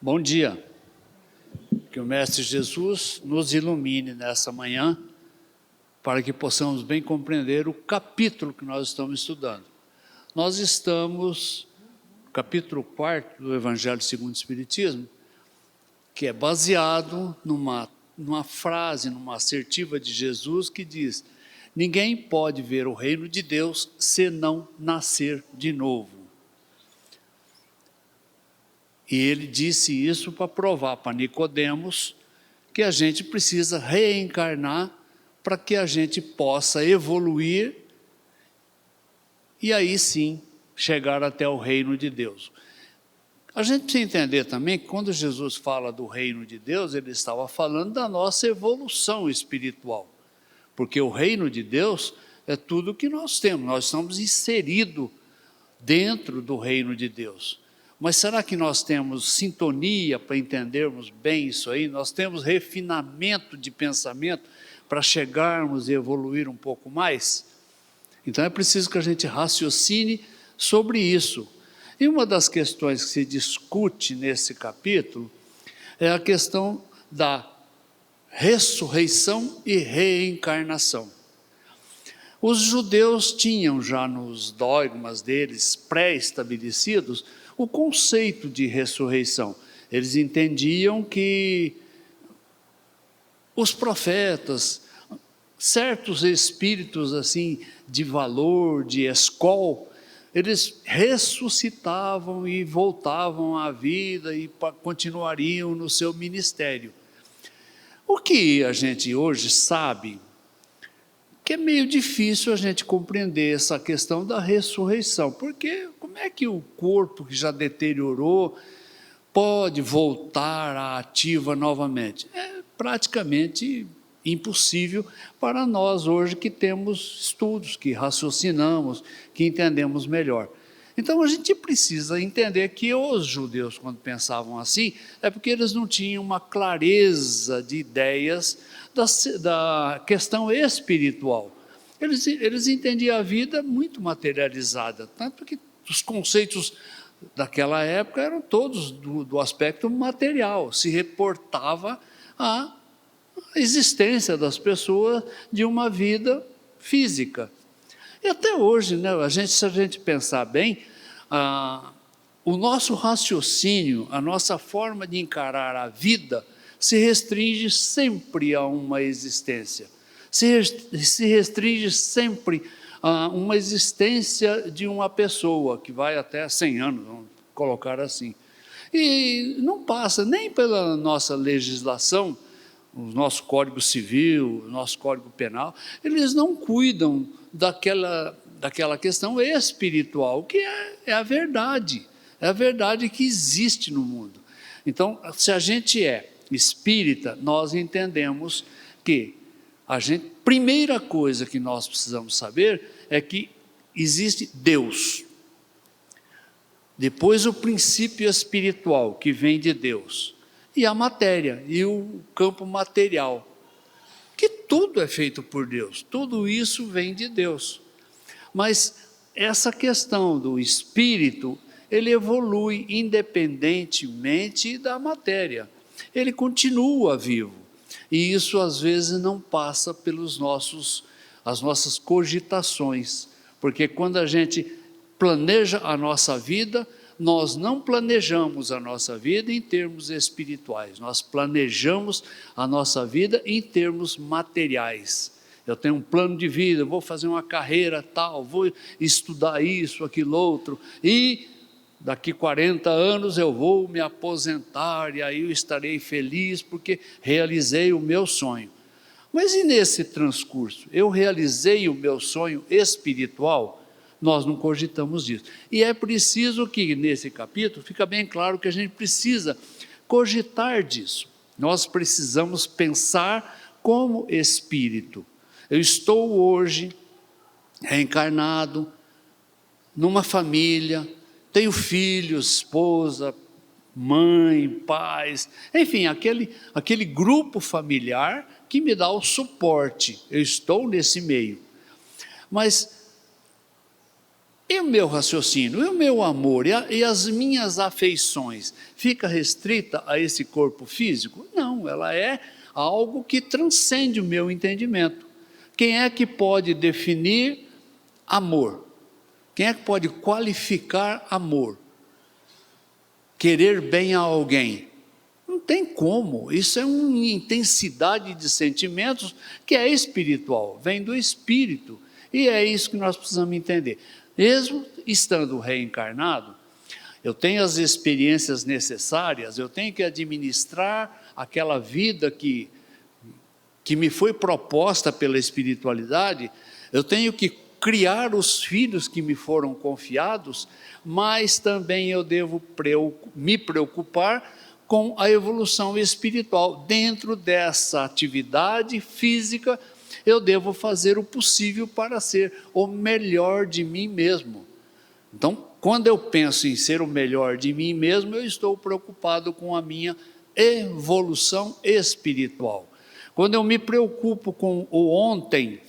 Bom dia, que o Mestre Jesus nos ilumine nessa manhã, para que possamos bem compreender o capítulo que nós estamos estudando. Nós estamos no capítulo 4 do Evangelho segundo o Espiritismo, que é baseado numa frase, numa assertiva de Jesus que diz: ninguém pode ver o reino de Deus se não nascer de novo. E ele disse isso para provar para Nicodemos que a gente precisa reencarnar para que a gente possa evoluir e aí sim chegar até o reino de Deus. A gente precisa entender também que quando Jesus fala do reino de Deus, ele estava falando da nossa evolução espiritual, porque o reino de Deus é tudo que nós temos, nós estamos inseridos dentro do reino de Deus. Mas será que nós temos sintonia para entendermos bem isso aí? Nós temos refinamento de pensamento para chegarmos e evoluir um pouco mais? Então é preciso que a gente raciocine sobre isso. E uma das questões que se discute nesse capítulo é a questão da ressurreição e reencarnação. Os judeus tinham já nos dogmas deles pré-estabelecidos o conceito de ressurreição. Eles entendiam que os profetas, certos espíritos assim de valor, de escol, eles ressuscitavam e voltavam à vida e continuariam no seu ministério. O que a gente hoje sabe que é meio difícil a gente compreender essa questão da ressurreição, porque como é que o corpo que já deteriorou pode voltar à ativa novamente? É praticamente impossível para nós hoje que temos estudos, que raciocinamos, que entendemos melhor. Então a gente precisa entender que os judeus, quando pensavam assim, é porque eles não tinham uma clareza de ideias da questão espiritual. Eles entendiam a vida muito materializada, tanto que os conceitos daquela época eram todos do aspecto material, se reportava à existência das pessoas de uma vida física. E até hoje, né, se a gente pensar bem, o nosso raciocínio, a nossa forma de encarar a vida se restringe sempre a uma existência, se restringe sempre a uma existência de uma pessoa, que vai até 100 anos, vamos colocar assim. E não passa nem pela nossa legislação, o nosso Código Civil, o nosso Código Penal, eles não cuidam daquela questão espiritual, que é a verdade que existe no mundo. Então, se a gente é espírita, nós entendemos que primeira coisa que nós precisamos saber é que existe Deus. Depois o princípio espiritual que vem de Deus. E a matéria, e o campo material. Que tudo é feito por Deus, tudo isso vem de Deus. Mas essa questão do espírito, ele evolui independentemente da matéria. Ele continua vivo. E isso às vezes não passa pelas nossas cogitações. Porque quando a gente planeja a nossa vida, nós não planejamos a nossa vida em termos espirituais, nós planejamos a nossa vida em termos materiais. Eu tenho um plano de vida, vou fazer uma carreira tal, vou estudar isso, aquilo, outro, e daqui 40 anos eu vou me aposentar, e aí eu estarei feliz porque realizei o meu sonho. Mas e nesse transcurso? Eu realizei o meu sonho espiritual? Nós não cogitamos disso. E é preciso que, nesse capítulo, fica bem claro que a gente precisa cogitar disso. Nós precisamos pensar como espírito. Eu estou hoje reencarnado numa família, tenho filhos, esposa, mãe, pais, enfim, aquele grupo familiar que me dá o suporte. Eu estou nesse meio. Mas E o meu raciocínio, e o meu amor, e as minhas afeições, fica restrita a esse corpo físico? Não, ela é algo que transcende o meu entendimento. Quem é que pode definir amor? Quem é que pode qualificar amor? Querer bem a alguém? Não tem como, isso é uma intensidade de sentimentos que é espiritual, vem do espírito, e é isso que nós precisamos entender. Mesmo estando reencarnado, eu tenho as experiências necessárias, eu tenho que administrar aquela vida que me foi proposta pela espiritualidade, eu tenho que criar os filhos que me foram confiados, mas também eu devo me preocupar com a evolução espiritual. Dentro dessa atividade física, eu devo fazer o possível para ser o melhor de mim mesmo. Então, quando eu penso em ser o melhor de mim mesmo, eu estou preocupado com a minha evolução espiritual. Quando eu me preocupo com o ontem,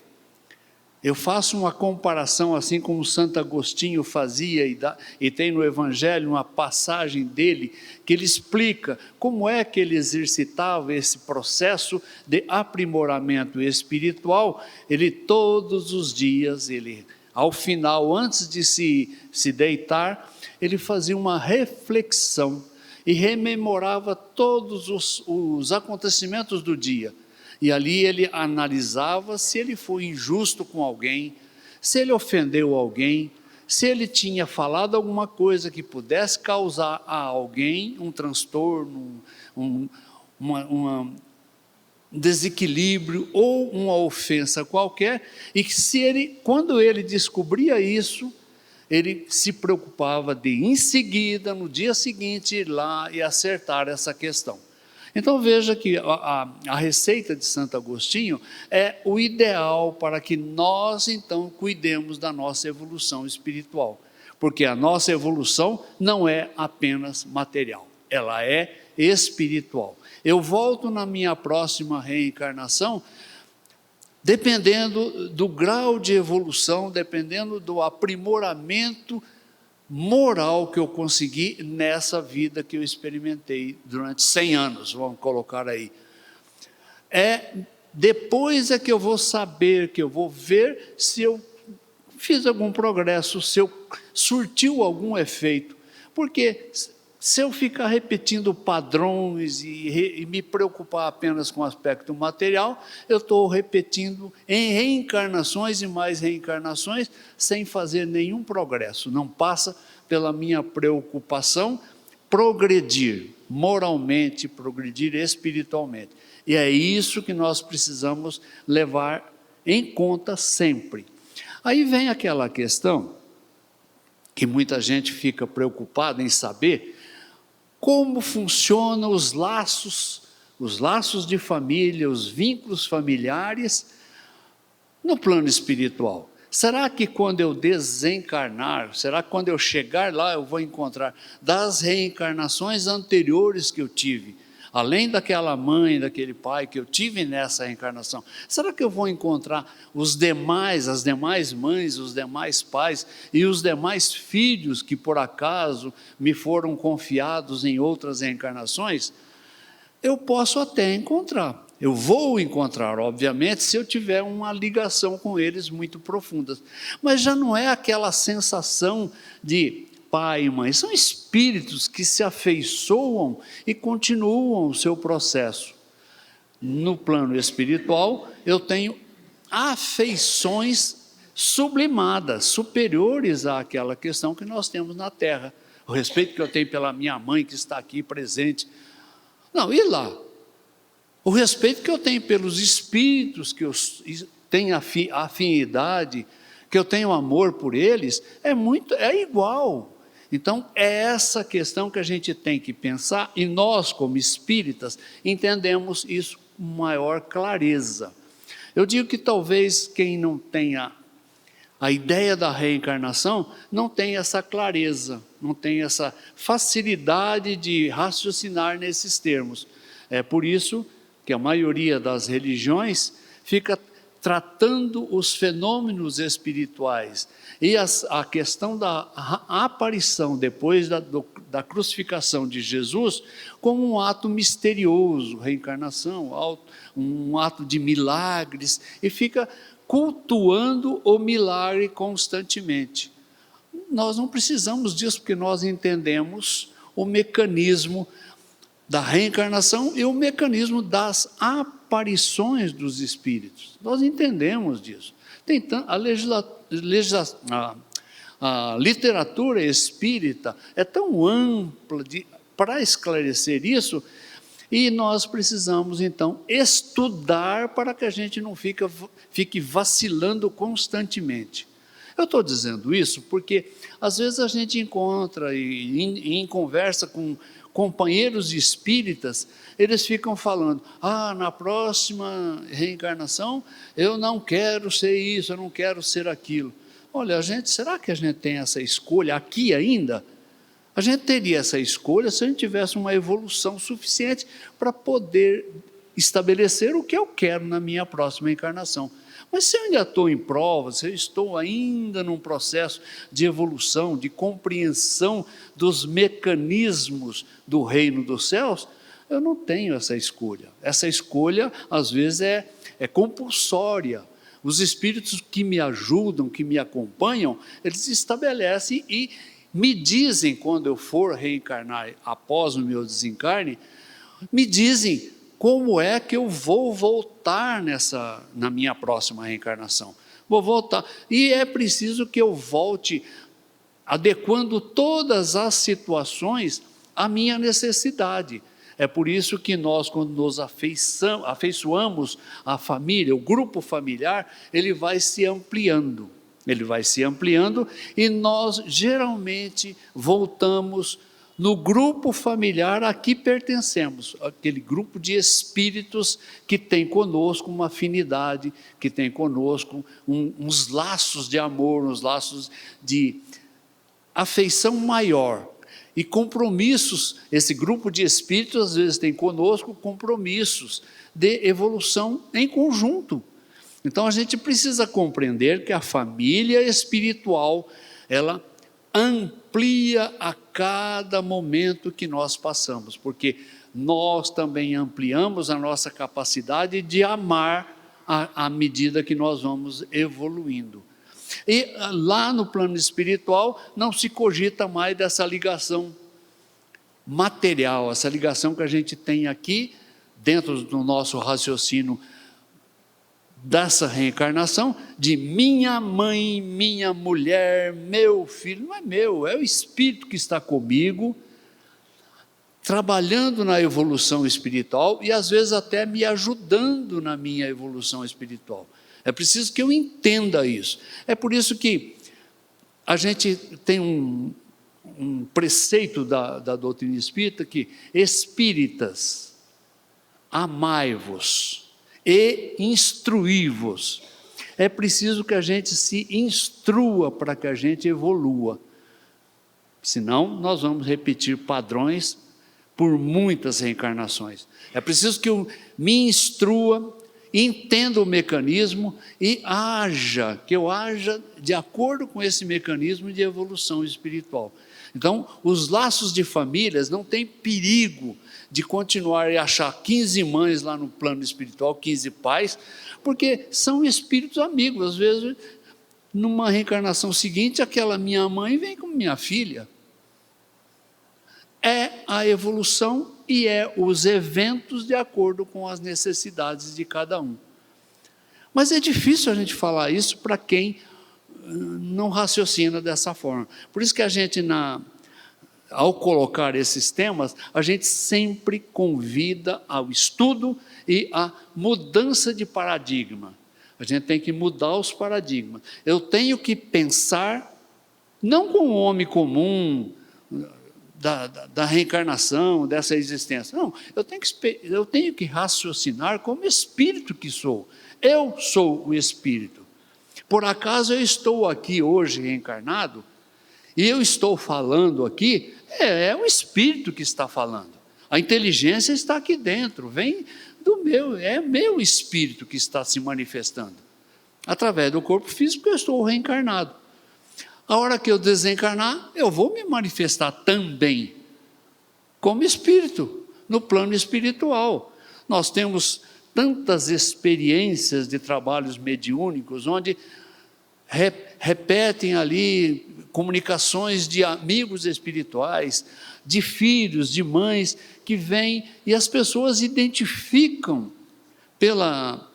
eu faço uma comparação assim como Santo Agostinho fazia, e tem no Evangelho uma passagem dele, que ele explica como é que ele exercitava esse processo de aprimoramento espiritual. Ele todos os dias, ao final, antes de se deitar, ele fazia uma reflexão e rememorava todos os acontecimentos do dia. E ali ele analisava se ele foi injusto com alguém, se ele ofendeu alguém, se ele tinha falado alguma coisa que pudesse causar a alguém um transtorno, um desequilíbrio ou uma ofensa qualquer, e que quando ele descobria isso, ele se preocupava de em seguida, no dia seguinte, ir lá e acertar essa questão. Então veja que a receita de Santo Agostinho é o ideal para que nós então cuidemos da nossa evolução espiritual, porque a nossa evolução não é apenas material, ela é espiritual. Eu volto na minha próxima reencarnação, dependendo do grau de evolução, dependendo do aprimoramento moral que eu consegui nessa vida que eu experimentei durante 100 anos, vamos colocar aí. Depois é que eu vou saber, que eu vou ver se eu fiz algum progresso, se eu surtiu algum efeito, porque se eu ficar repetindo padrões e me preocupar apenas com o aspecto material, eu estou repetindo em reencarnações e mais reencarnações, sem fazer nenhum progresso. Não passa pela minha preocupação progredir moralmente, progredir espiritualmente. E é isso que nós precisamos levar em conta sempre. Aí vem aquela questão que muita gente fica preocupada em saber como funcionam os laços de família, os vínculos familiares no plano espiritual. Será que quando eu desencarnar, será que quando eu chegar lá eu vou encontrar das reencarnações anteriores que eu tive, além daquela mãe, daquele pai que eu tive nessa reencarnação, será que eu vou encontrar as demais mães, os demais pais e os demais filhos que por acaso me foram confiados em outras reencarnações? Eu posso até encontrar, eu vou encontrar, obviamente, se eu tiver uma ligação com eles muito profunda, mas já não é aquela sensação de pai e mãe, são espíritos que se afeiçoam e continuam o seu processo. No plano espiritual, eu tenho afeições sublimadas, superiores àquela questão que nós temos na Terra. O respeito que eu tenho pela minha mãe que está aqui presente. Não, e lá? O respeito que eu tenho pelos espíritos, que eu tenho afinidade, que eu tenho amor por eles, é igual. Então, é essa questão que a gente tem que pensar, e nós, como espíritas, entendemos isso com maior clareza. Eu digo que talvez quem não tenha a ideia da reencarnação, não tem essa clareza, não tem essa facilidade de raciocinar nesses termos. É por isso que a maioria das religiões fica tratando os fenômenos espirituais e a questão da aparição depois da crucificação de Jesus como um ato misterioso, reencarnação, um ato de milagres, e fica cultuando o milagre constantemente. Nós não precisamos disso, porque nós entendemos o mecanismo da reencarnação e o mecanismo das aparições dos espíritos. Nós entendemos disso. A literatura espírita é tão ampla para esclarecer isso, e nós precisamos, então, estudar para que a gente não fique vacilando constantemente. Eu estou dizendo isso porque, às vezes, a gente encontra em conversa com companheiros espíritas, eles ficam falando: na próxima reencarnação eu não quero ser isso, eu não quero ser aquilo. Olha, será que a gente tem essa escolha aqui ainda? A gente teria essa escolha se a gente tivesse uma evolução suficiente para poder estabelecer o que eu quero na minha próxima encarnação. Mas se eu ainda estou em prova, se eu estou ainda num processo de evolução, de compreensão dos mecanismos do reino dos céus, eu não tenho essa escolha. Essa escolha, às vezes, é compulsória. Os espíritos que me ajudam, que me acompanham, eles estabelecem e me dizem, quando eu for reencarnar após o meu desencarne, me dizem como é que eu vou voltar na minha próxima reencarnação. Vou voltar. E é preciso que eu volte adequando todas as situações à minha necessidade. É por isso que nós, quando nos afeiçoamos à família, o grupo familiar, ele vai se ampliando. Ele vai se ampliando e nós geralmente voltamos no grupo familiar a que pertencemos, aquele grupo de espíritos que tem conosco uma afinidade, que tem conosco uns laços de amor, uns laços de afeição maior. E compromissos, esse grupo de espíritos às vezes tem conosco compromissos de evolução em conjunto. Então a gente precisa compreender que a família espiritual, ela amplia a cada momento que nós passamos, porque nós também ampliamos a nossa capacidade de amar à medida que nós vamos evoluindo. E lá no plano espiritual não se cogita mais dessa ligação material, essa ligação que a gente tem aqui dentro do nosso raciocínio dessa reencarnação, de minha mãe, minha mulher, meu filho. Não é meu, é o espírito que está comigo, trabalhando na evolução espiritual e às vezes até me ajudando na minha evolução espiritual. É preciso que eu entenda isso. É por isso que a gente tem um preceito da doutrina espírita que: espíritas, amai-vos e instruí-vos. É preciso que a gente se instrua para que a gente evolua. Senão, nós vamos repetir padrões por muitas reencarnações. É preciso que eu me instrua, entenda o mecanismo e que eu haja de acordo com esse mecanismo de evolução espiritual. Então, os laços de famílias não tem perigo de continuar e achar 15 mães lá no plano espiritual, 15 pais, porque são espíritos amigos. Às vezes, numa reencarnação seguinte, aquela minha mãe vem como minha filha. É a evolução e é os eventos de acordo com as necessidades de cada um. Mas é difícil a gente falar isso para quem não raciocina dessa forma. Por isso que a gente, ao colocar esses temas, a gente sempre convida ao estudo e à mudança de paradigma. A gente tem que mudar os paradigmas. Eu tenho que pensar, não como um homem comum, da reencarnação, dessa existência. Não, eu tenho que raciocinar como espírito que sou. Eu sou o espírito. Por acaso eu estou aqui hoje reencarnado, e eu estou falando aqui, é o espírito que está falando. A inteligência está aqui dentro, vem é meu espírito que está se manifestando. Através do corpo físico eu estou reencarnado. A hora que eu desencarnar, eu vou me manifestar também como espírito, no plano espiritual. Nós temos tantas experiências de trabalhos mediúnicos, onde repetem ali comunicações de amigos espirituais, de filhos, de mães, que vêm e as pessoas identificam pela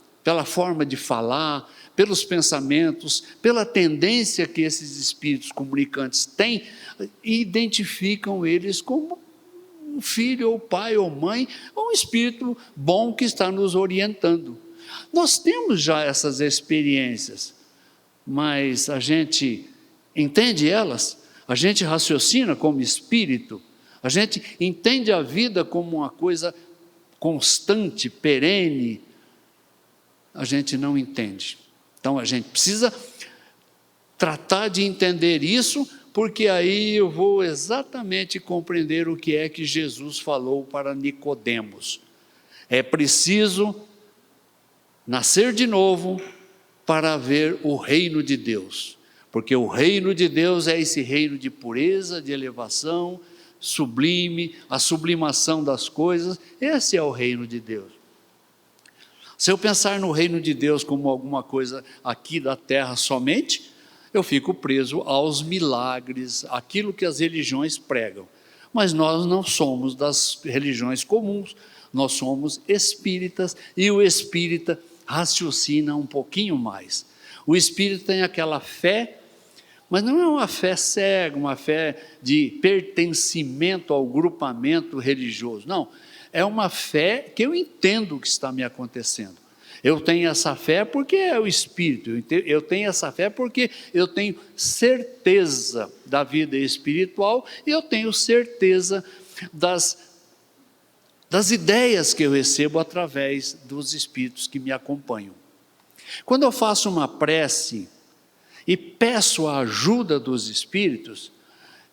forma de falar, pelos pensamentos, pela tendência que esses espíritos comunicantes têm, e identificam eles como um filho, ou pai, ou mãe, ou um espírito bom que está nos orientando. Nós temos já essas experiências, mas a gente entende elas, a gente raciocina como espírito, a gente entende a vida como uma coisa constante, perene. A gente não entende. Então a gente precisa tratar de entender isso, porque aí eu vou exatamente compreender o que é que Jesus falou para Nicodemos. É preciso nascer de novo para ver o reino de Deus, porque o reino de Deus é esse reino de pureza, de elevação, sublime, a sublimação das coisas. Esse é o reino de Deus. Se eu pensar no reino de Deus como alguma coisa aqui da terra somente, eu fico preso aos milagres, aquilo que as religiões pregam. Mas nós não somos das religiões comuns, nós somos espíritas, e o espírita raciocina um pouquinho mais. O espírita tem aquela fé, mas não é uma fé cega, uma fé de pertencimento ao grupamento religioso, não. É uma fé que eu entendo o que está me acontecendo. Eu tenho essa fé porque é o Espírito, eu tenho essa fé porque eu tenho certeza da vida espiritual e eu tenho certeza das ideias que eu recebo através dos Espíritos que me acompanham. Quando eu faço uma prece e peço a ajuda dos Espíritos,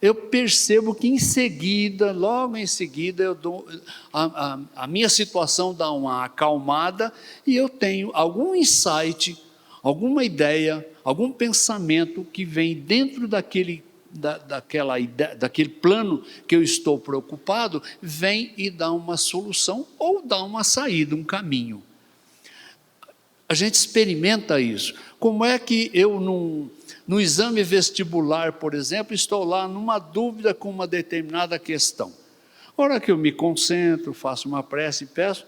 eu percebo que logo em seguida, a minha situação dá uma acalmada e eu tenho algum insight, alguma ideia, algum pensamento que vem dentro daquele plano que eu estou preocupado, vem e dá uma solução ou dá uma saída, um caminho. A gente experimenta isso. Como é que eu no exame vestibular, por exemplo, estou lá numa dúvida com uma determinada questão. A hora que eu me concentro, faço uma prece e peço,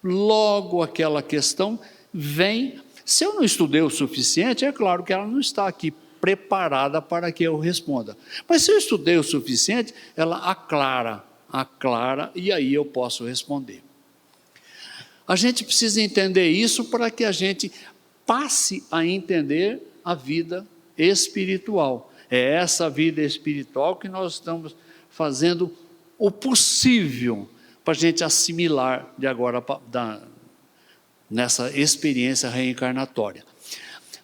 logo aquela questão vem. Se eu não estudei o suficiente, é claro que ela não está aqui preparada para que eu responda. Mas se eu estudei o suficiente, ela aclara, e aí eu posso responder. A gente precisa entender isso para que a gente passe a entender a vida espiritual. É essa vida espiritual que nós estamos fazendo o possível para a gente assimilar de agora nessa experiência reencarnatória.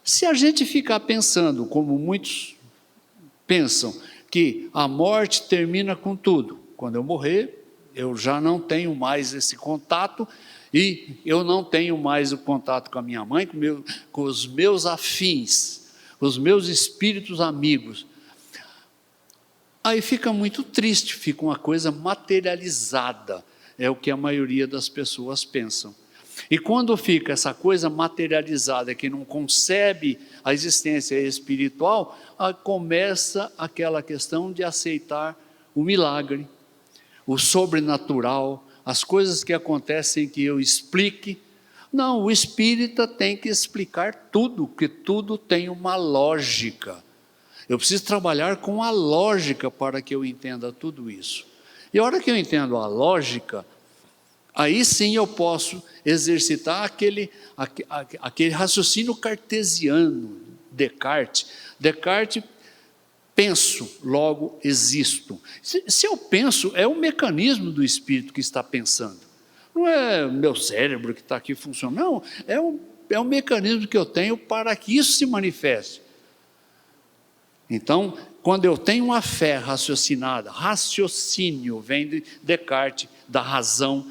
Se a gente ficar pensando, como muitos pensam, que a morte termina com tudo, quando eu morrer, eu já não tenho mais esse contato, e eu não tenho mais o contato com a minha mãe, com os meus afins, os meus espíritos amigos. Aí fica muito triste, fica uma coisa materializada, é o que a maioria das pessoas pensam. E quando fica essa coisa materializada, que não concebe a existência espiritual, começa aquela questão de aceitar o milagre, o sobrenatural, as coisas que acontecem que eu explique. Não, o espírita tem que explicar tudo, porque tudo tem uma lógica. Eu preciso trabalhar com a lógica para que eu entenda tudo isso. E a hora que eu entendo a lógica, aí sim eu posso exercitar aquele raciocínio cartesiano, Descartes. Descartes, penso, logo existo. Se eu penso, é o mecanismo do espírito que está pensando. Não é o meu cérebro que está aqui funcionando, não. É um mecanismo que eu tenho para que isso se manifeste. Então, quando eu tenho uma fé raciocinada, raciocínio vem de Descartes, da razão.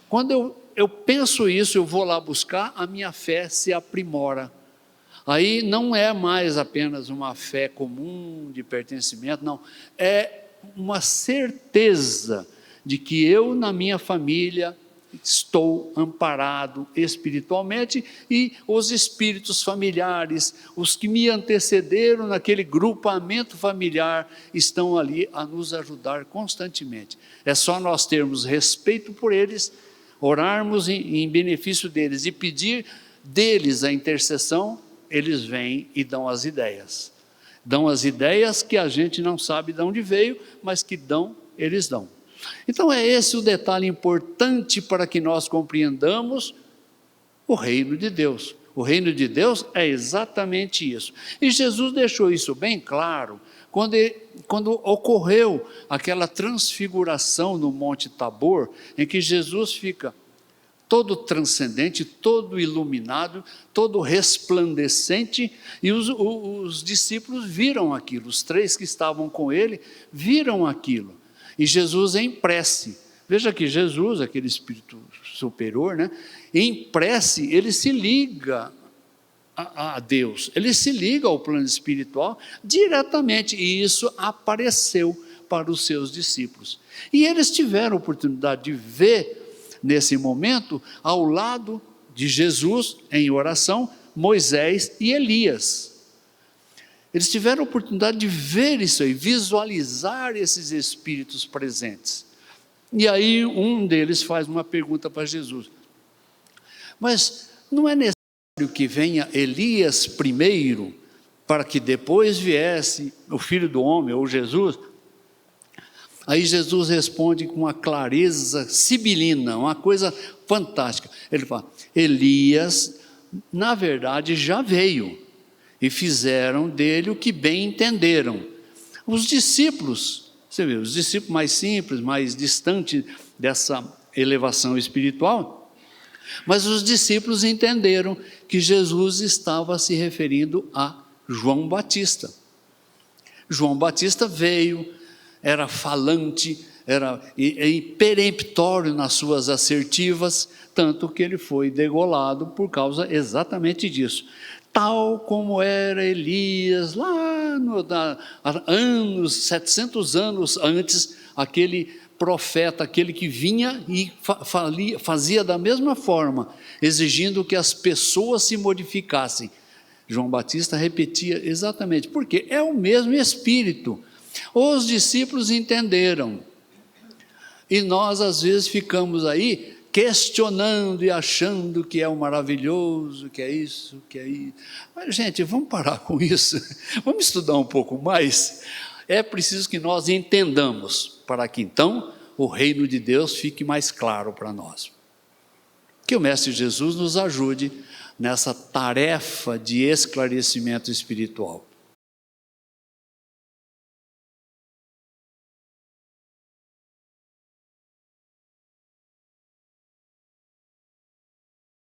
Quando eu penso isso, eu vou lá buscar, a minha fé se aprimora. Aí não é mais apenas uma fé comum de pertencimento, não. É uma certeza de que eu, na minha família, estou amparado espiritualmente e os espíritos familiares, os que me antecederam naquele grupamento familiar, estão ali a nos ajudar constantemente. É só nós termos respeito por eles, orarmos em benefício deles e pedir deles a intercessão, eles vêm e dão as ideias. Dão as ideias que a gente não sabe de onde veio, mas que eles dão. Então é esse o detalhe importante para que nós compreendamos o reino de Deus. O reino de Deus é exatamente isso. E Jesus deixou isso bem claro quando ocorreu aquela transfiguração no Monte Tabor, em que Jesus fica todo transcendente, todo iluminado, todo resplandecente, e os discípulos viram aquilo, os 3 que estavam com ele viram aquilo, e Jesus em prece, veja que Jesus, aquele Espírito superior, né, em prece ele se liga a Deus, ele se liga ao plano espiritual diretamente, e isso apareceu para os seus discípulos, e eles tiveram a oportunidade de ver, nesse momento, ao lado de Jesus, em oração, Moisés e Elias. Eles tiveram a oportunidade de ver isso aí, visualizar esses espíritos presentes. E aí um deles faz uma pergunta para Jesus. Mas não é necessário que venha Elias primeiro, para que depois viesse o Filho do Homem, ou Jesus? Aí Jesus responde com uma clareza sibilina, uma coisa fantástica. Ele fala, Elias, na verdade, já veio, e fizeram dele o que bem entenderam. Os discípulos, você vê, os discípulos mais simples, mais distantes dessa elevação espiritual, mas os discípulos entenderam que Jesus estava se referindo a João Batista. João Batista veio, era falante, era peremptório nas suas assertivas, tanto que ele foi degolado por causa exatamente disso. Tal como era Elias, lá anos, 700 anos antes, aquele profeta, aquele que vinha e fazia da mesma forma, exigindo que as pessoas se modificassem. João Batista repetia exatamente, porque é o mesmo Espírito. Os discípulos entenderam, e nós às vezes ficamos aí questionando e achando que é o maravilhoso, que é isso, que é isso. Mas gente, vamos parar com isso, vamos estudar um pouco mais. É preciso que nós entendamos, para que então o reino de Deus fique mais claro para nós. Que o Mestre Jesus nos ajude nessa tarefa de esclarecimento espiritual.